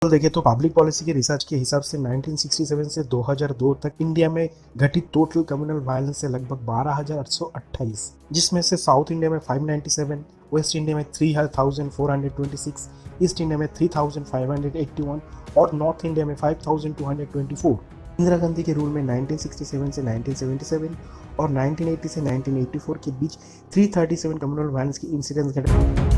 देखें तो public policy के रिसर्च के हिसाब से 1967 से 2002 तक इंडिया में घटित टोटल कम्युनल वायलेंस है लगभग 12,828, जिसमें से साउथ इंडिया में 597, वेस्ट इंडिया में 3,426, ईस्ट इंडिया में 3,581 और नॉर्थ इंडिया में 5,224। इंदिरा गांधी के रूल में 1967 से 1977 और 1980 से 1984 के बीच 337 कम्युनल वायलेंस की इंसिडेंट्स घटे।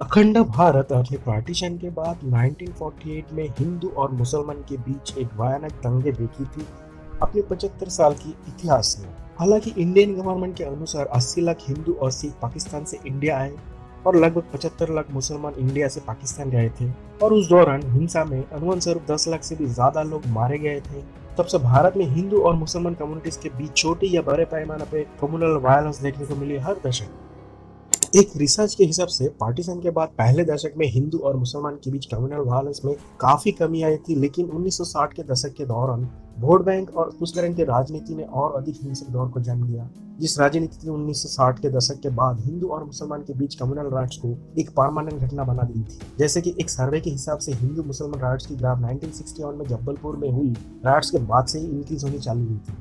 अखंड भारत अर्थ पार्टीशन के बाद 1948 में हिंदू और मुसलमान के बीच एक भयानक दंगे देखी थी अपने 75 साल की इतिहास में। हालांकि इंडियन गवर्नमेंट के अनुसार 80 लाख हिंदू और सिख पाकिस्तान से इंडिया आए और लगभग 75 लाख मुसलमान इंडिया से पाकिस्तान गए थे, और उस दौरान हिंसा में अनुमान स्वरूप 10 लाख से भी ज्यादा लोग मारे गए थे। तब से भारत में हिंदू और मुसलमान कम्युनिटीज के बीच छोटे या बड़े पैमाने पे कम्युनल वायलेंस देखने को मिली हर दशक। एक रिसर्च के हिसाब से पार्टीशन के बाद पहले दशक में हिंदू और मुसलमान के बीच कम्युनल वायलेंस में काफी कमी आई थी, लेकिन 1960 के दशक के दौरान वोट बैंक और उस तरह की राजनीति ने और अधिक हिंसक दौर को जन्म लिया। जिस राजनीति ने 1960 के दशक के बाद हिंदू और मुसलमान के बीच कम्युनल राइट्स को एक परमानेंट घटना बना दी थी। जैसे कि एक सर्वे के हिसाब से हिंदू मुसलमान राइट्स की ग्राफ 1961 में जबलपुर में हुई राइट्स के बाद से ही इंक्रीज होनी चालू हुई थी।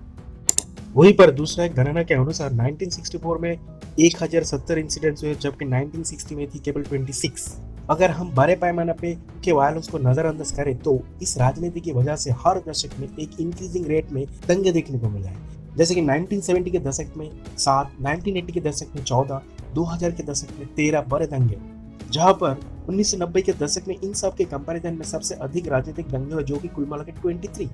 वहीं पर दूसरा एक गणना के अनुसार 1964 में 1070 इंसिडेंट्स हुए, जबकि 1960 में थी केवल 26। अगर हम बड़े पैमाने पे के वायलेंस को नजरअंदाज करें तो इस राजनीति की वजह से हर दशक में एक इंक्रीजिंग रेट में दंगे देखने को मिला है। जैसे कि 1970 के दशक में 7, 1980 के दशक में 14, 2000 के दशक में 13 बड़े दंगे, जहां पर 1990 के दशक में इन सब के कंपैरिजन में सबसे अधिक राजनीतिक दंगे हुए, जो कि कुल मिलाकर 23।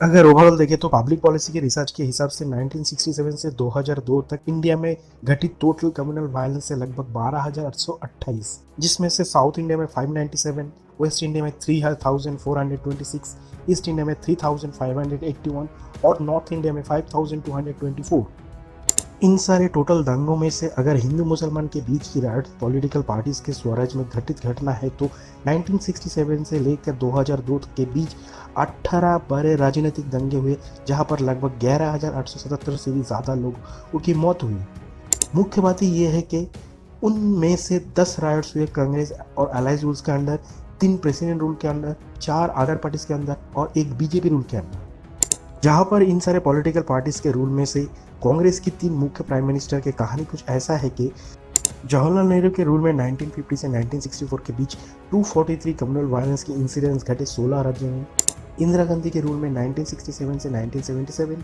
अगर ओवरऑल देखें तो पब्लिक पॉलिसी के रिसर्च के हिसाब से 1967 से 2002 तक इंडिया में घटित टोटल कम्युनल वायलेंस है लगभग 12,828, जिसमें से साउथ इंडिया में 597, वेस्ट इंडिया में 3,426, ईस्ट इंडिया में 3,581 और नॉर्थ इंडिया में 5,224। इन सारे टोटल दंगों में से अगर हिंदू मुसलमान के बीच की राइट पॉलिटिकल पार्टीज के स्वराज में घटित घटना है तो 1967 से लेकर 2002 के बीच 18 बड़े राजनीतिक दंगे हुए, जहां पर लगभग 11,877 से भी ज़्यादा लोगों की मौत हुई। मुख्य बात यह है कि उनमें से 10 राइट्स हुए कांग्रेस और अलाइज रूल्स के अंदर, 3 प्रेसिडेंट रूल के अंदर, 4 अदर पार्टीज के अंदर और 1 बीजेपी रूल के अंदर। जहां पर इन सारे पॉलिटिकल पार्टीज के रूल में से कांग्रेस की 3 मुख्य प्राइम मिनिस्टर की कहानी कुछ ऐसा है कि जवाहरलाल नेहरू के रूल में 1950 से 1964 के बीच 243 कम्युनल वायलेंस की इंसिडेंट्स घटे 16 राज्यों में। इंदिरा गांधी के रूल में 1967 से 1977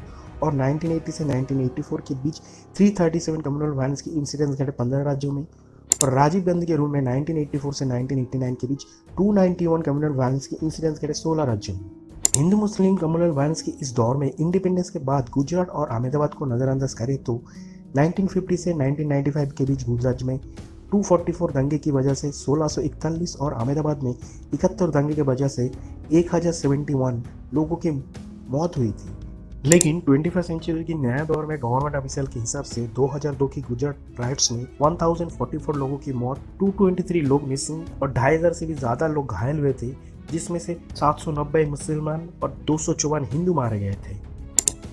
और 1980 से 1984 के बीच 337 कम्युनल वायलेंस की इंसिडेंट्स घटे 15 राज्यों में। और राजीव गांधी के रूल में 1984 से 1989 के बीच 291 कम्युनल वायलेंस की इंसिडेंट्स घटे 16 राज्यों में। हिंदू मुस्लिम कम्युनल वायलेंस के इस दौर में इंडिपेंडेंस के बाद गुजरात और अहमदाबाद को नजरअंदाज करें तो 1950 से 1995 के बीच गुजरात में 244 दंगे की वजह से 1641 और अहमदाबाद में 71 दंगे की वजह से 1071 लोगों की मौत हुई थी। लेकिन 21st सेंचुरी की नया दौर में गवर्नमेंट ऑफिशियल के हिसाब से 2002 की गुजरात राइट्स में 1044 लोगों की मौत, 223 लोग मिसिंग और 2500 से भी ज्यादा लोग घायल हुए थे, जिसमें से 790 मुसलमान और 254 हिंदू मारे गए थे।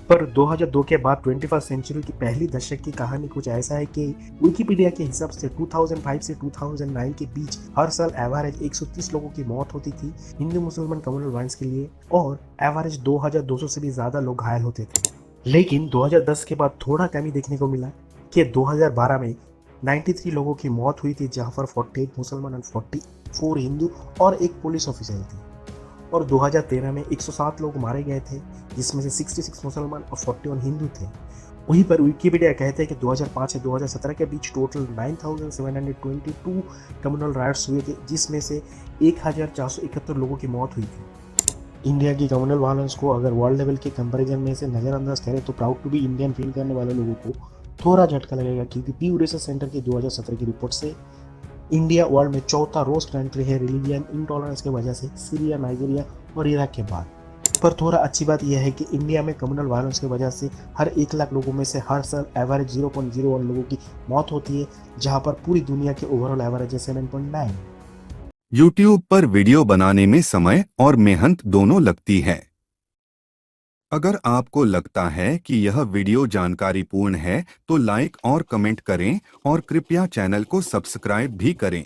पर 2002 के बाद 21st सेंचुरी की पहली दशक की कहानी कुछ ऐसा है कि विकिपीडिया के हिसाब से 2005 से 2009 के बीच हर साल एवरेज 130 लोगों की मौत होती थी हिंदू मुसलमान कम्युनल वायलेंस के लिए, और एवरेज 2200 से भी ज्यादा लोग घायल होते थे। लेकिन 2010 के बाद थोड़ा कमी देखने को मिला कि 2012 में 93 लोगों की मौत हुई थी, जहां पर 48 मुसलमान और 44 हिंदू और एक पुलिस ऑफिसर थी। और 2013 में 107 लोग मारे गए थे, जिसमें से 66 मुसलमान और 41 हिंदू थे। वहीं पर विकिपीडिया कहते हैं कि 2005 से 2017 के बीच टोटल 9,722 कम्युनल राइट्स हुए थे, जिसमें से 1,471 लोगों की मौत हुई थी। इंडिया की कम्युनल वायलेंस को अगर वर्ल्ड लेवल के कंपैरिजन में से नजरअंदाज करें तो प्राउड टू बी इंडियन फील करने वाले लोगों को थोड़ा झटका लगेगा, क्योंकि पीयू रिसर्च सेंटर की 2017 की रिपोर्ट से इंडिया वर्ल्ड में चौथा रोस्ट कंट्री है रिलीजियन इंटॉलरेंस की वजह से, सीरिया, नाइजीरिया और इराक के बाद। पर थोड़ा अच्छी बात यह है कि इंडिया में कम्युनल वायलेंस की वजह से हर 1 लाख लोगों में से हर साल एवरेज 0.01 लोगों की मौत होती है, जहां पर पूरी दुनिया के ओवरऑल एवरेज है 7.9। YouTube पर वीडियो बनाने में समय और मेहनत दोनों लगती है। अगर आपको लगता है कि यह वीडियो जानकारीपूर्ण है तो लाइक और कमेंट करें और कृपया चैनल को सब्सक्राइब भी करें।